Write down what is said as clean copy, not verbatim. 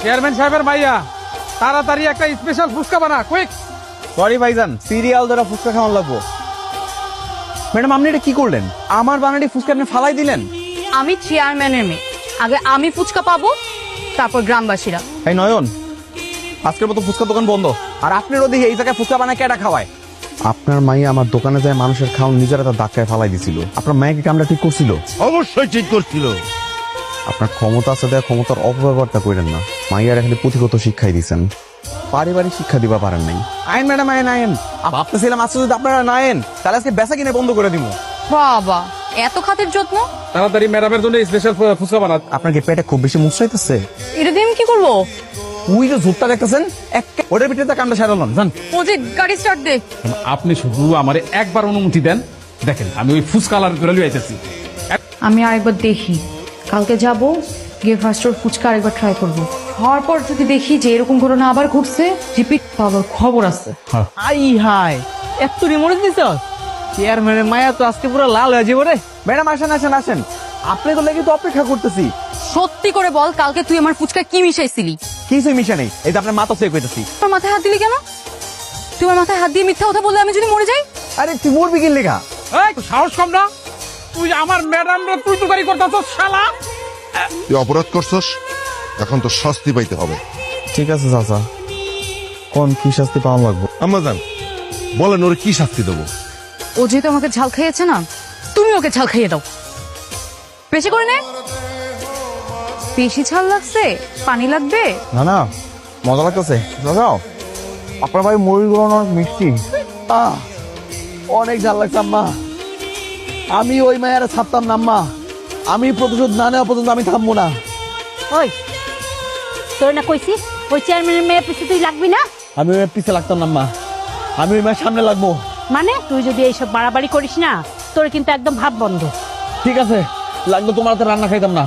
Chairman সাহেবের ভাইয়া তাড়াতাড়ি একটা স্পেশাল ফুচকা বানা, কুইক। সরি ভাইজান, সিরিয়াল ধরে ফুচকা খাওয়ান লাগবো। ম্যাডাম আপনি এটা কি করলেন? আমার বানাটি ফুচকা আপনি ফালাই দিলেন। আমি চেয়ারম্যানের মেয়ে, আগে আমি ফুচকা পাবো, তারপর গ্রামবাসীরা। এই নয়ন, আজকের মতো ফুচকা দোকান বন্ধ। আর আপনারও দেখি এই জায়গায় ফুচকা বানায় কেটা খাওয়ায়? আপনার মাইয়া আমার দোকানে যায় মানুষের খাওয়ান নিজেরা তার ধাক্কায় ফালাই দিছিল। আপনার মাইকে কামটা ঠিক করছিল? অবশ্যই ঠিক করছিল। আপনার ক্ষমতা আছে, দেয় ক্ষমতার অপব্যবহারটা করেন না। মাইয়ার এখানে পুঁথিগত শিক্ষাই দিচ্ছেন, পারিবারিক শিক্ষা দিবা পারেন নাই। আইন ম্যাডাম, আইন আইন। ভাবতেছিলাম আজকে যদি আপনারা না আইন তাহলে আজকে বেচা কিনে বন্ধ করে দিব। বাবা, এত খাতির যত্ন। তাড়াতাড়ি ম্যাডামের জন্য স্পেশাল ফুচকা বানা। আপনার কি পেটে খুব বেশি মুচড়াইতেছে? এটা দিয়ে আমি কি করবো? ওই যে ঝোপটা দেখতেছেন, ওটার ভিতরে কামটা সারালাম জান। ও যে গাড়ি স্টার্ট দে। আপনি শুধু আমারে একবার অনুমতি দেন, দেখেন আমি ওই ফুচকা আলার করে লিয়ে আইতেছি। আমি আরেকবার দেখি, কালকে যাব গিয়ে ফার্স্ট ওর ফুচকা আরেকবার ট্রাই করবো। হওয়ার পর যদি দেখি যে এরকম ঘটনা আবার ঘটছে, রিপিট পাওয়ার খবর আছে। আই হাই, এত রিমোট দিছ? চেয়ারম্যানের মায়া তো আজকে পুরো লাল হয়ে যাবো রে। ম্যাডাম আসেন আসেন আসেন, আপনি তো লেগে তো অপেক্ষা করতেছি। সত্যি করে বল, কালকে তুই আমার ফুচকা কি মিশাইছিলি? কিছুই মিশা নেই, এই যে আপনার মাথা চেক হইতেছি। তোর মাথায় হাত দিলি কেন? তুই আমার মাথায় হাত দিয়ে মিথ্যা কথা বললে আমি যদি মরে যাই? আরে তুই মরবি কি লেখা? এই সাহস কম না, তুই আমার ম্যাডাম রে তুই তুকারি করতেছস শালা। তুই অপরাধ করছস, এখন তো শাস্তি পাইতে হবে। ঠিক আছে চাচা, কোন কি শাস্তি পাওয়া লাগবো? আম্মাজান বলেন ওরে কি শাস্তি দেবো? ও যেহেতু আমাকে ঝাল খাইয়েছে না, তুমি ওকে ঝাল খাইয়ে দাও। বেশি করে নে। বেশি ঝাল লাগছে? পানি লাগবে? না না, মজা লাগতেছে। চাচা আপনার ভাই মুড়িগুলো অনেক মিষ্টি। অনেক ঝাল লাগছে আম্মা। আমি ওই মায়ের ছাড়তাম না আম্মা। আমি প্রতিশোধ না নেওয়া পর্যন্ত আমি থামবো না। ওই তোর না কইছি ওই চেয়ারম্যানের মেয়ে পিছু তুই লাগবি না? আমি ওই পিছে লাগতাম না আম্মা, আমি ওই মায়ের সামনে লাগবো। মানে তুই যদি এইসব বাড়াবাড়ি করিস না, তোর কিন্তু একদম ভাব বন্ধ। ঠিক আছে, লাগলো তোমার হাতে রান্না খাইতাম না।